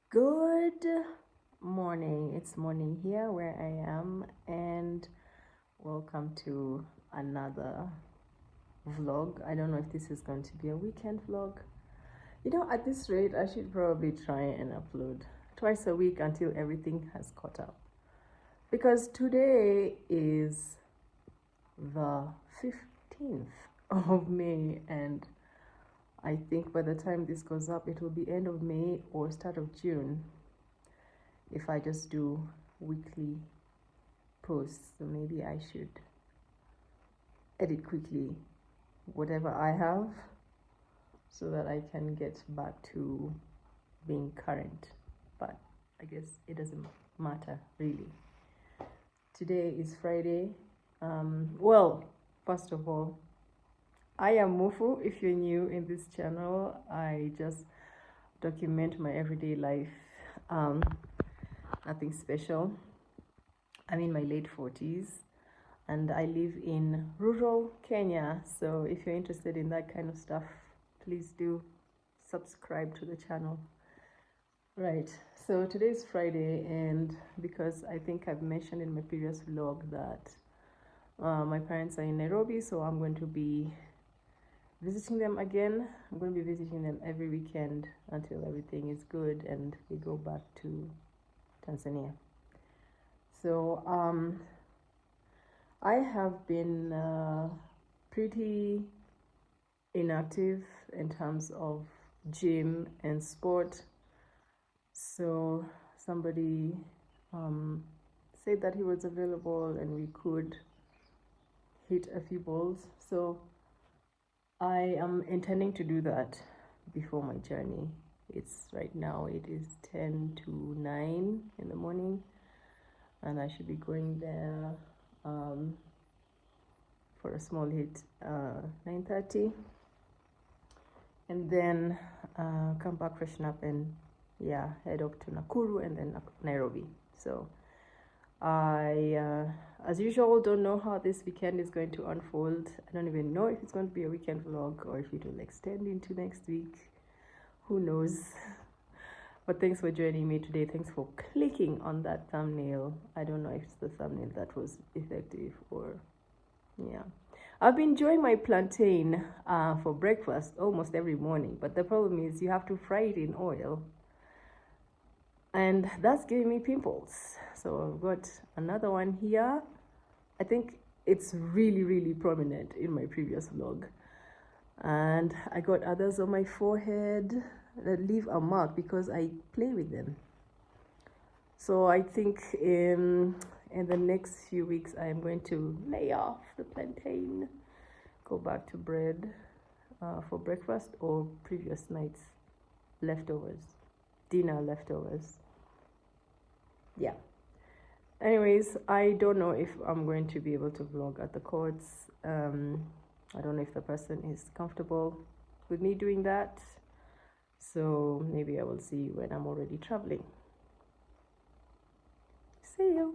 Good morning. It's morning here where I am, and welcome to another vlog. I don't know if this is going to be a weekend vlog. At this rate, I should probably try and upload twice a week until everything has caught up. Because today is the 15th of May, and I think by the time this goes up, it will be end of May or start of June if I just do weekly posts. So maybe I should edit quickly whatever I have so that I can get back to being current. But I guess it doesn't matter really. Today is Friday. Well, first of all, I am Mufu. If you're new in this channel, I just document my everyday life. Nothing special. I'm in my late 40s and I live in rural Kenya. So if you're interested in that kind of stuff, please do subscribe to the channel. Right, so today is Friday, and because I think I've mentioned in my previous vlog that my parents are in Nairobi, so I'm going to be visiting them again. I'm going to be visiting them every weekend until everything is good and we go back to Tanzania. So I have been pretty inactive in terms of gym and sport. So somebody said that he was available and we could hit a few balls. So I am intending to do that before my journey. It's right now, it is 10 to 9 in the morning, and I should be going there for a small hit 9:30, and then come back, freshen up, and head up to Nakuru and then Nairobi. So I as usual don't know how this weekend is going to unfold. I don't even know if it's going to be a weekend vlog or if it will extend into next week. Who knows? But thanks for joining me today. Thanks for clicking on that thumbnail. I don't know if it's the thumbnail that was effective or I've been enjoying my plantain for breakfast almost every morning, but the problem is you have to fry it in oil, and that's giving me pimples. So I've got another one here. I think it's really prominent in my previous vlog, and I got others on my forehead that leave a mark because I play with them. So I think in the next few weeks I am going to lay off the plantain, go back to bread for breakfast or previous night's leftovers, dinner leftovers. Yeah. Anyways, I don't know if I'm going to be able to vlog at the courts. I don't know if the person is comfortable with me doing that. So maybe I will see when I'm already traveling. See you.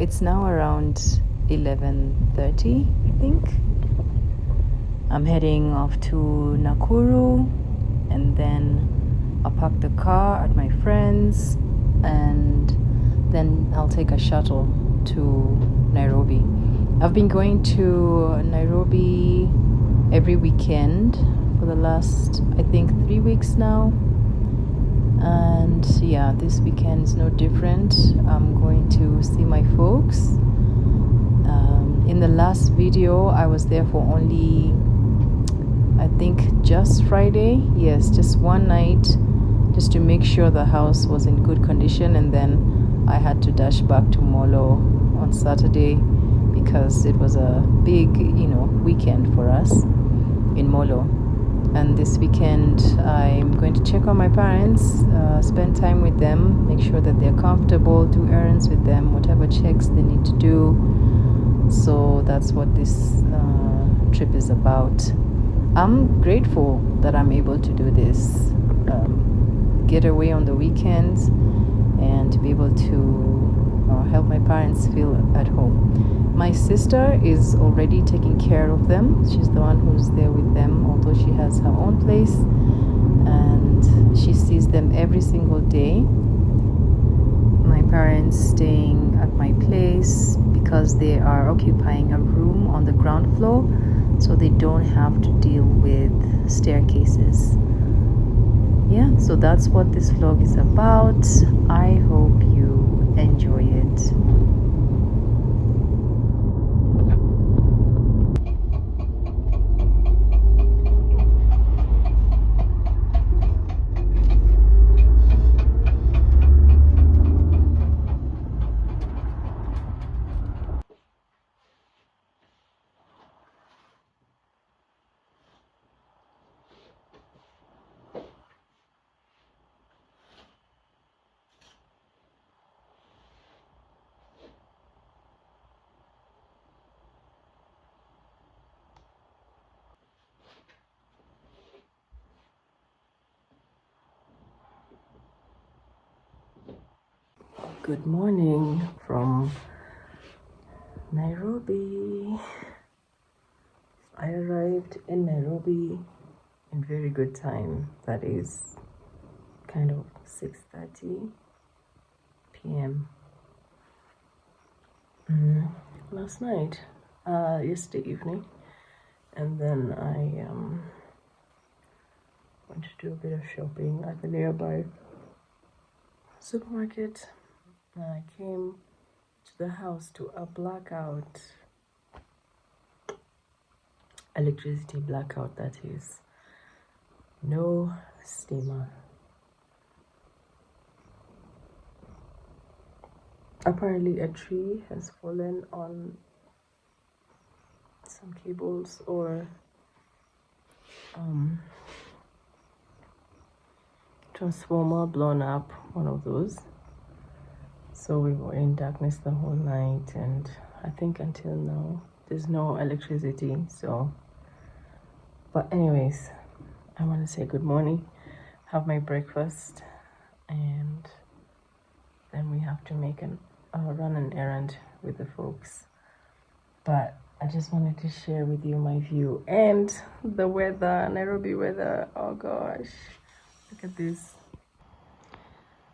It's now around 11:30, I think. I'm heading off to Nakuru, and then I'll park the car at my friend's, and then I'll take a shuttle to Nairobi. I've been going to Nairobi every weekend for the last, I think, 3 weeks now. And yeah, this weekend is no different. I'm going to see my folks. In the last video, I was there for only, I think, just Friday. Yes, just one night, just to make sure the house was in good condition. And then I had to dash back to Molo on Saturday because it was a big, weekend for us in Molo. And this weekend, I'm going to check on my parents, spend time with them, make sure that they're comfortable, do errands with them, whatever checks they need to do. So that's what this trip is about. I'm grateful that I'm able to do this, get away on the weekends, and to be able to help my parents feel at home. My sister is already taking care of them. She's the one who's there with them, although she has her own place, and she sees them every single day. My parents staying at my place because they are occupying a room on the ground floor, so they don't have to deal with staircases. Yeah, so that's what this vlog is about. I hope you enjoy it. Good morning from Nairobi. I arrived in Nairobi in very good time. That is kind of 6:30 p.m. Last night, yesterday evening, and then I went to do a bit of shopping at the nearby supermarket. I came to the house to a blackout, electricity blackout, that is. No steamer. Apparently a tree has fallen on some cables, or transformer blown up, one of those. So we were in darkness the whole night, and I think until now there's no electricity. So, but anyways, I want to say good morning, have my breakfast, and then we have to make run an errand with the folks. But I just wanted to share with you my view and the weather, Nairobi weather. Oh gosh, look at this.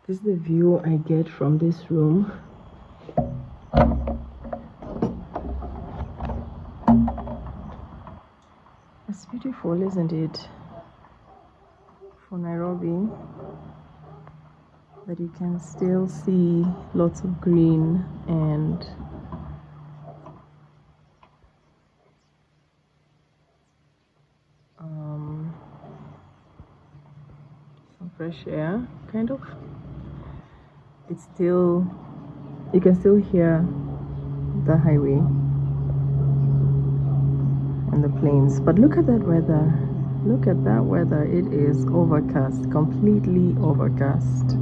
This is the view I get from this room. It's beautiful, isn't it? For Nairobi, that you can still see lots of green and some fresh air, kind of. It's still, you can still hear the highway and the planes. But look at that weather. Look at that weather. It is overcast, completely overcast.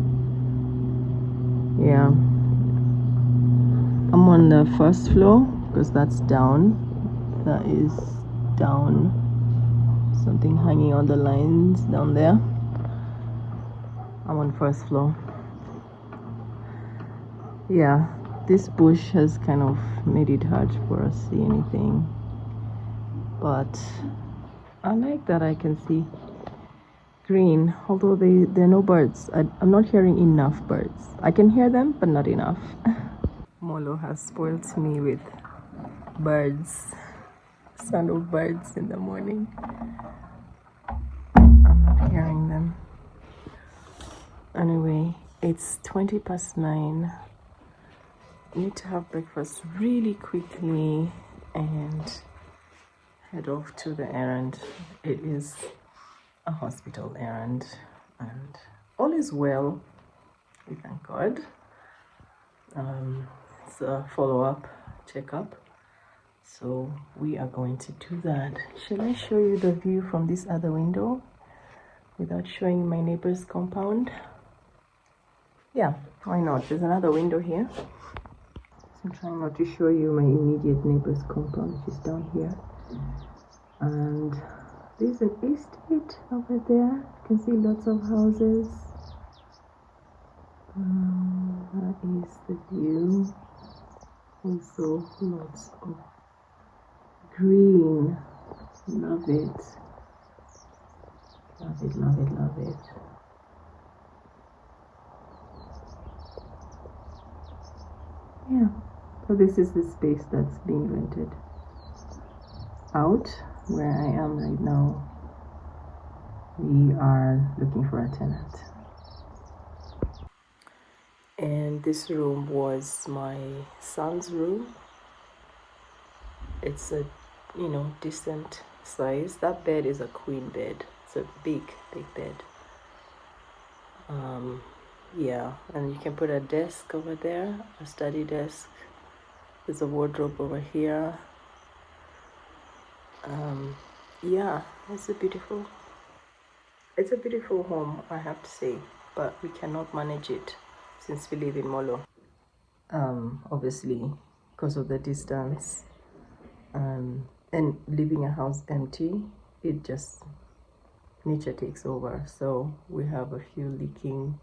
Yeah. I'm on the first floor because that's down. That is down. Something hanging on the lines down there. I'm on first floor. Yeah, This bush has kind of made it hard for us to see anything, but I like that I can see green, although there are no birds. I'm not hearing enough birds. I can hear them, but not enough. Molo has spoiled me with birds, sound of birds in the morning. I'm not hearing them. Anyway, it's 9:20. Need to have breakfast really quickly and head off to the errand. It is a hospital errand, and all is well, we thank God. It's a follow-up checkup, so we are going to do that. Shall I show you the view from this other window without showing my neighbor's compound? Yeah, why not? There's another window here. I'm trying not to show you my immediate neighbor's compound, which is down here. And there's an estate over there. You can see lots of houses. That is the view. Also lots of green. Love it. Love it, love it, love it. Yeah, so this is the space that's being rented out. Where I am right now, we are looking for a tenant. And this room was my son's room. It's a, decent size. That bed is a queen bed. It's a big bed. Yeah, and you can put a desk over there, a study desk. There's a wardrobe over here. Yeah, it's a beautiful home, I have to say, but we cannot manage it since we live in Molo. Obviously because of the distance, and leaving a house empty, it just, nature takes over. So we have a few leaking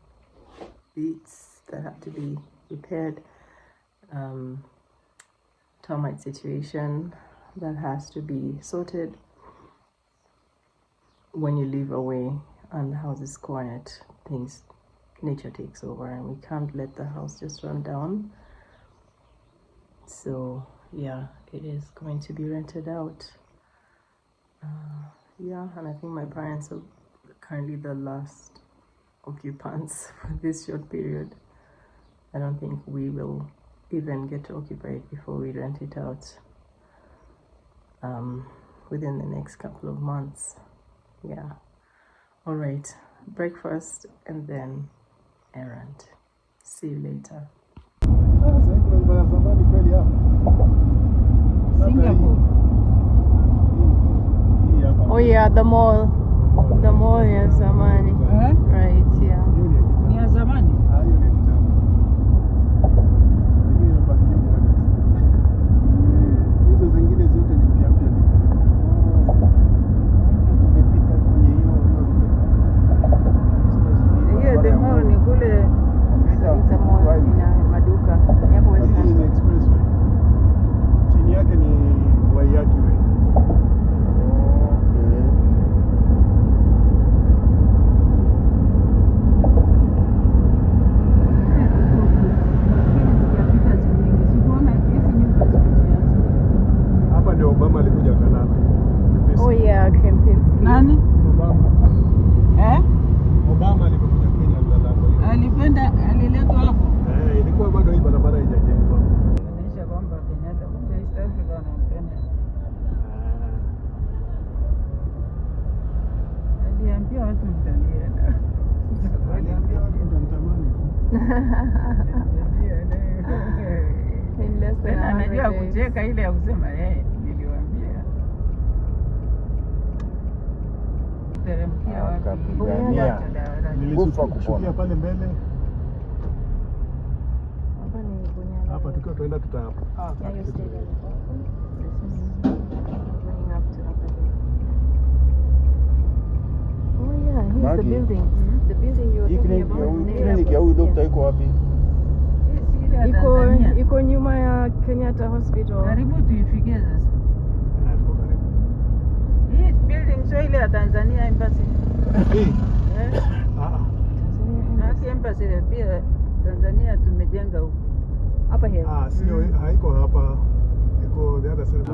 bits that have to be repaired, termite situation that has to be sorted. When you live away and the house is quiet, nature takes over, and we can't let the house just run down. So yeah, it is going to be rented out. Yeah, and I think my parents are currently the last occupants for this short period. I don't think we will even get to occupy it before we rent it out within the next couple of months. Yeah. All right, breakfast and then errand. See you later. Singapore. Oh yeah, the mall ya zamani. Right, yeah. Ni ya zamani. Hizo zingine zote ni mpya. Hiyo the mall ni kule, it's a mall ina maduka. Yapo Western. Ni expressway. Chini yake ni Waiyaki Way. Obama alikuja Kanada. Oh yeah, Kempinski. Nani? Obama. Obama alikuja Kenya Kanada. Aliletwa hapo. Ilikuwa bado hii barabara haijajengwa. Inaonyesha kwamba Kenyatta kumbe East Africa wanampenda. Aliambia watu mtalia. Aliambia watu mtamani. Anajua kucheka ile ya kusema niliwaambia. Teremkia wapi? Nilishukia pale mbele. Hapa ni Bunyala. Hapa tukiwa tunaenda Oh yeah, here's the building. The building you were talking about. Clinic ya huyu doctor iko wapi? ya Tanzania. iko nyuma ya Kenyatta Hospital. Karibu tuifikie sasa. tuko karibu. Hii building sio ile ya Tanzania Embassy. Hii? Eh? Haki Embassy pia Tanzania tumejenga huko. Hapa hivi. Sio, haiko hapa. Iko the other side.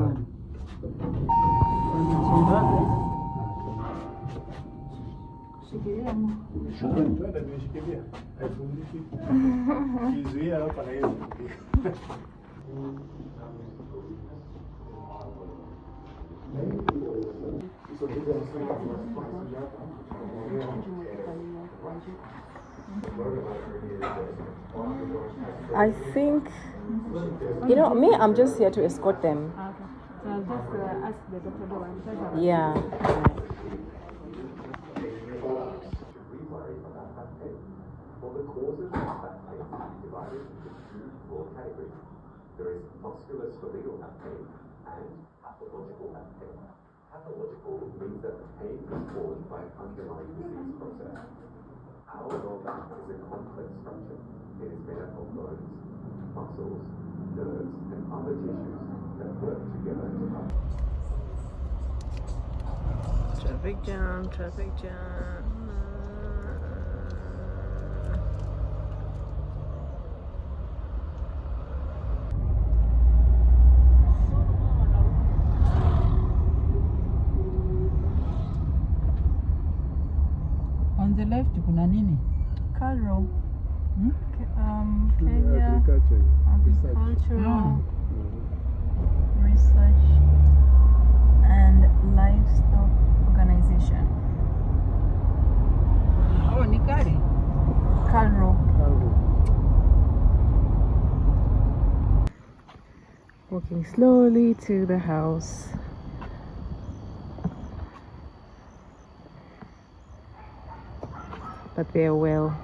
Shikilia. Twende nimeshikilia. Haifundiki. Kizuia hapa na hiyo. I think, you know, me, I'm just here to escort them. Okay. So I'll just ask the doctor to answer. Yeah. Well, the causes of back pain can be divided into two broad categories. There is musculoskeletal back pain and pathological back pain. Pathological means that the pain is caused by an underlying disease process. Our lower back is a complex structure. It is made up of bones, muscles, nerves, and other tissues that work together to Traffic jam, traffic jam. On the left kuna nini? Carol. Kenya Kenya Agriculture. Agricultural Research and Livestock Organization. Oh, ni kari. Carol. Walking slowly to the house. But they are well.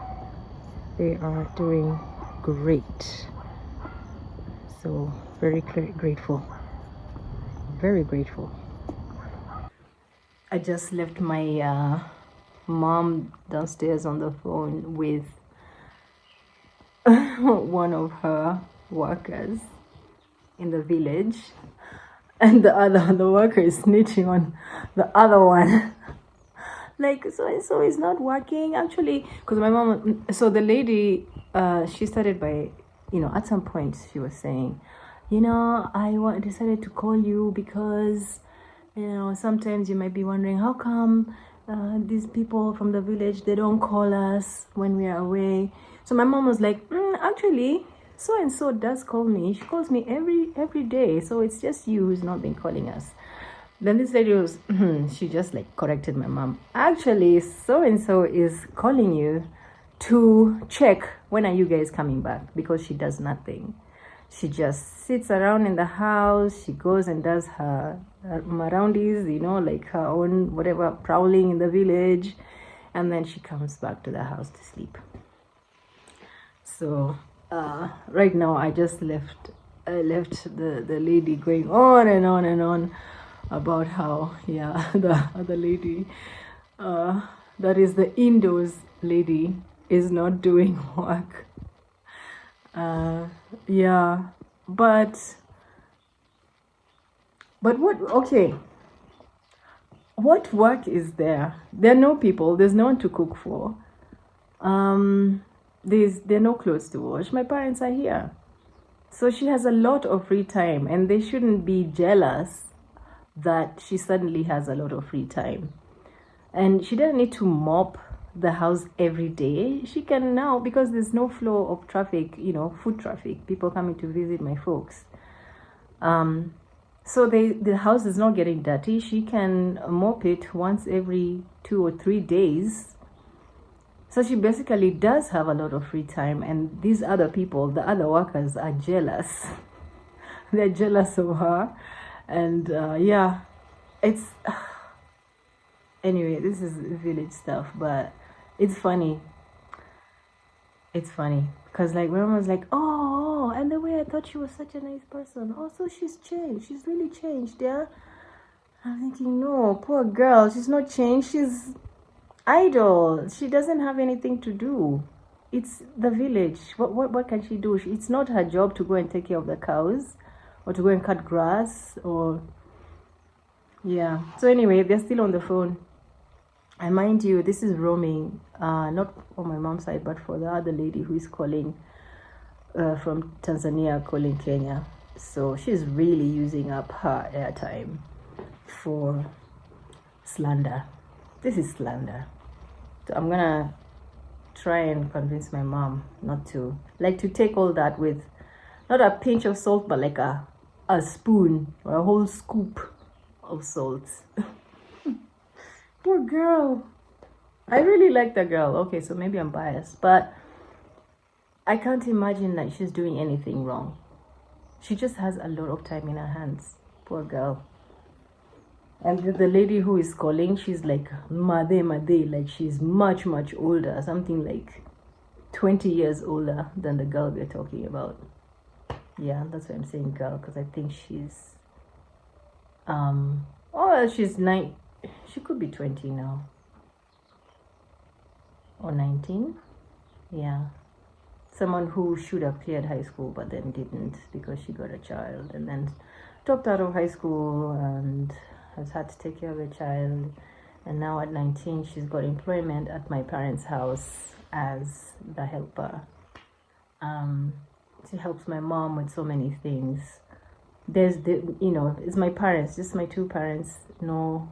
They are doing great. So very grateful. Very grateful. I just left my mom downstairs on the phone with one of her workers in the village, and the worker is snitching on the other one. Like, so is not working actually, because my mom, so the lady, she started by, you know, at some point she was saying, you know, decided to call you because, you know, sometimes you might be wondering how come these people from the village, they don't call us when we are away. So my mom was like, actually, so and so does call me. She calls me every day, so it's just you who's not been calling us. Then this lady was, she just like corrected my mom. Actually, so and so is calling you to check when are you guys coming back, because she does nothing. She just sits around in the house. She goes and does her roundies, you know, like her own whatever, prowling in the village, and then she comes back to the house to sleep. So right now I just left the lady going on and on and on about how, yeah, the other lady, that is the indoors lady, is not doing work. Yeah, but what, okay, what work is there? There are no people, there's no one to cook for. There are no clothes to wash. My parents are here. So she has a lot of free time, and they shouldn't be jealous that she suddenly has a lot of free time. And she doesn't need to mop the house every day. She can now, because there's no flow of traffic, you know, foot traffic, people coming to visit my folks. So the house is not getting dirty. She can mop it once every 2 or 3 days. So she basically does have a lot of free time, and these other people, the other workers, are jealous. They're jealous of her. And yeah, it's anyway, this is village stuff, but it's funny. It's funny because like my mom was like, oh, and the way I thought she was such a nice person, oh, so she's changed, she's really changed. Yeah, I'm thinking, no, poor girl, she's not changed, she's idle, she doesn't have anything to do. it's the village. What can she do? It's not her job to go and take care of the cows or to go and cut grass or yeah. So anyway, they're still on the phone. And mind you, this is roaming, not on my mom's side, but for the other lady who is calling from Tanzania, calling Kenya. So she's really using up her airtime for slander. This is slander. So I'm gonna try and convince my mom not to, like, to take all that with not a pinch of salt, but like a spoon or a whole scoop of salt. Poor girl. I really like the girl. Okay, so maybe I'm biased, but I can't imagine that she's doing anything wrong. She just has a lot of time in her hands. Poor girl. And the lady who is calling, she's like Made, like she's much older, something like 20 years older than the girl we're talking about. Yeah, that's why I'm saying girl, because I think she's she's 9. She could be 20 now. Or 19. Yeah. Someone who should have cleared high school but then didn't because she got a child and then dropped out of high school and has had to take care of a child. And now at 19, she's got employment at my parents' house as the helper. She helps my mom with so many things. There's it's my parents, just my two parents, no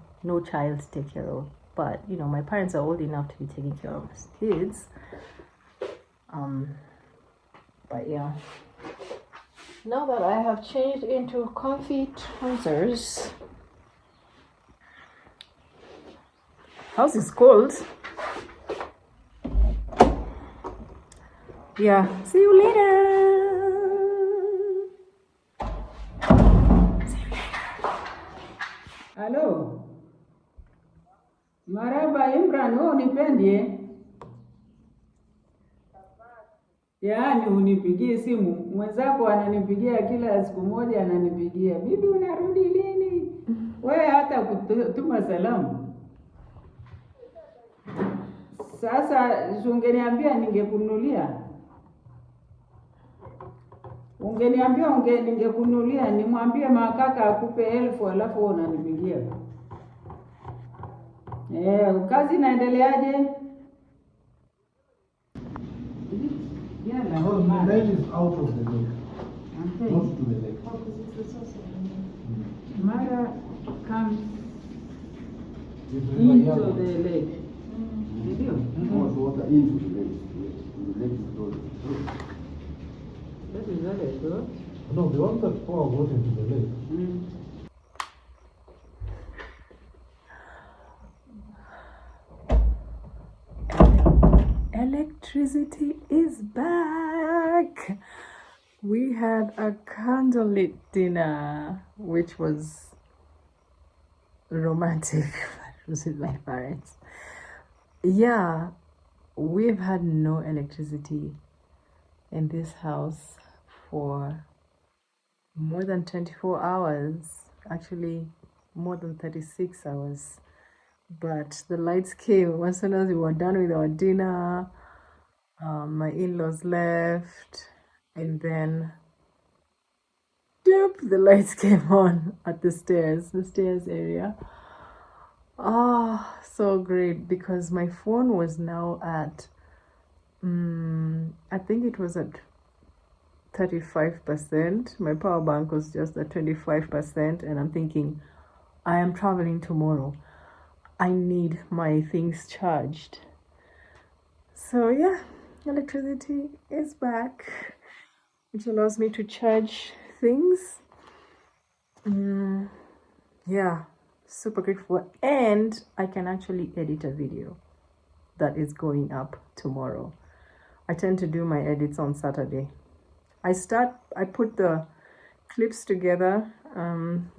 child to take care of. But my parents are old enough to be taking care of kids. But yeah, now that I have changed into comfy trousers, house is cold. Yeah, see you later. Halo. Maraba Imran, wewe unipendie? Yaani unipigie simu. Mwenzako ananipigia kila siku moja, ananipigia. Bibi unarudi lini? Wewe hata kutuma salamu. Sasa ungeniambia ningekununulia. Ungeniambia ningekununulia, nimwambie makaka akupe 1000 alafu unanipigia. Kazi inaendeleaje? No, the line is out of the lake. Okay. Not to the lake. Mara comes It's into River the Yala. lake. Ndio? Pours water into the lake. The lake is closed. That is what I thought. No, the ones that pour water into the lake. Electricity is back. We had a candlelit dinner, which was romantic. It was with my parents. Yeah, we've had no electricity in this house for more than 24 hours, actually more than 36 hours. But the lights came as soon as we were done with our dinner. My in-laws left, and then the lights came on at the stairs area. So great, because my phone was now at I think it was at 35%. My power bank was just at 25%, and I'm thinking, I am traveling tomorrow. I need my things charged. So yeah, electricity is back, which allows me to charge things. Yeah, super grateful. And I can actually edit a video that is going up tomorrow. I tend to do my edits on Saturday. I put the clips together,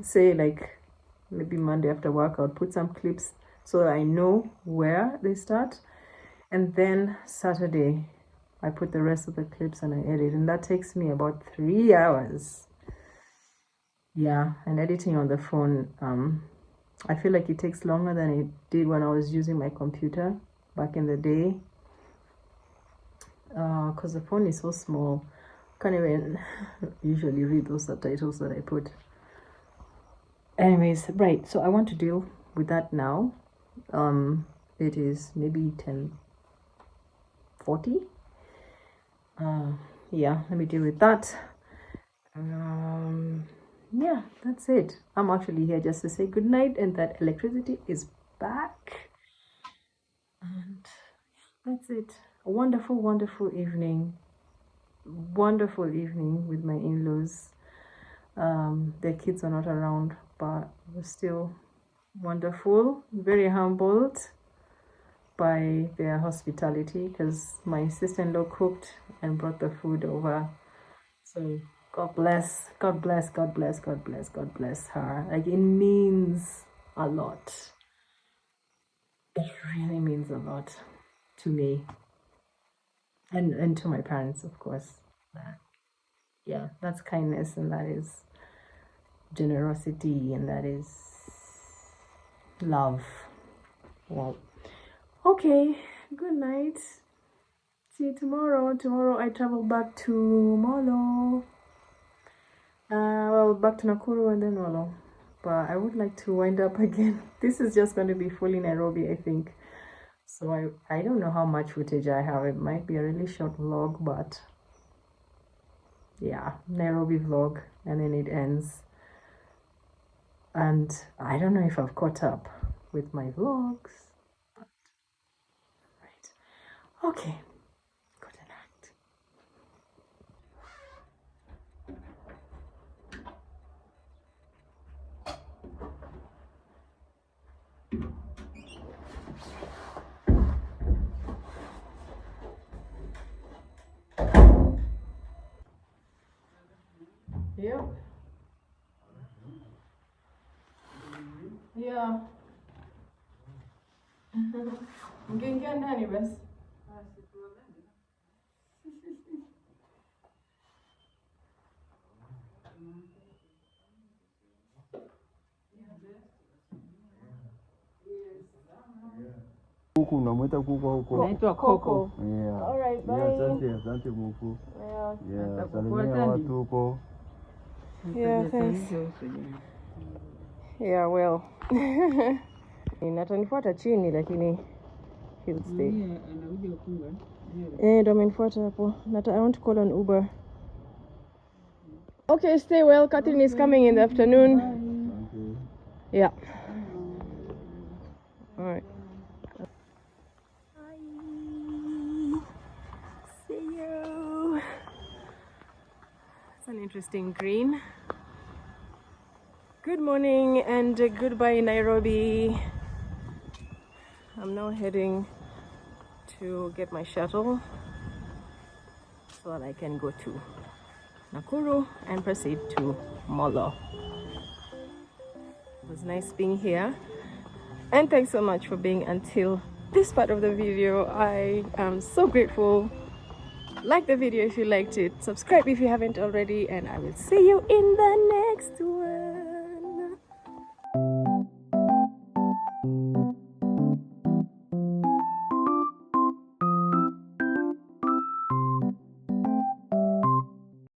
say like maybe Monday after work, I'll put some clips so that I know where they start. And then Saturday, I put the rest of the clips and I edit. And that takes me about 3 hours. Yeah, and editing on the phone, I feel like it takes longer than it did when I was using my computer back in the day. because the phone is so small. Can't even usually read those subtitles that I put. Anyways, right, so I want to deal with that now. It is maybe 10:40. Yeah, let me deal with that. Yeah, that's it. I'm actually here just to say good night and that electricity is back. And that's it. A wonderful, wonderful evening. Wonderful evening with my in-laws. Their kids are not around, but it was still wonderful. Very humbled by their hospitality because my sister-in-law cooked and brought the food over. So God bless, God bless, God bless, God bless, God bless her. Like, it means a lot. It really means a lot to me and to my parents, of course. Yeah, that's kindness, and that is generosity, and that is love. Well, okay, good night. See you tomorrow. Tomorrow I travel back to Molo. Well, back to Nakuru and then Molo. But I would like to wind up again. This is just going to be fully Nairobi, I think. So I don't know how much footage I have. It might be a really short vlog, but yeah, Nairobi vlog, and then it ends. And I don't know if I've caught up with my vlogs, but right. Okay, good night. Yep. Yeah. Mkiingia ndani basi. Kuku unamwita kuku au koko? Naitwa Coco. Yeah. All right, bye. Yeah, asante kuku. Yeah. Yeah, salimia watu huko. Yeah, thanks. Yeah, well. Natanifuata chini lakini he'll stay. Anakuja kufunga. Ndo amenifuata hapo. I want to call an Uber. Okay, stay well. Catherine is coming in the afternoon. Asante. Yeah. All right. See you. It's an interesting green. Good morning and goodbye Nairobi. I'm now heading to get my shuttle so that I can go to Nakuru and proceed to Molo. It was nice being here, and thanks so much for being until this part of the video. I am so grateful. Like the video if you liked it, subscribe if you haven't already, and I will see you in the next one.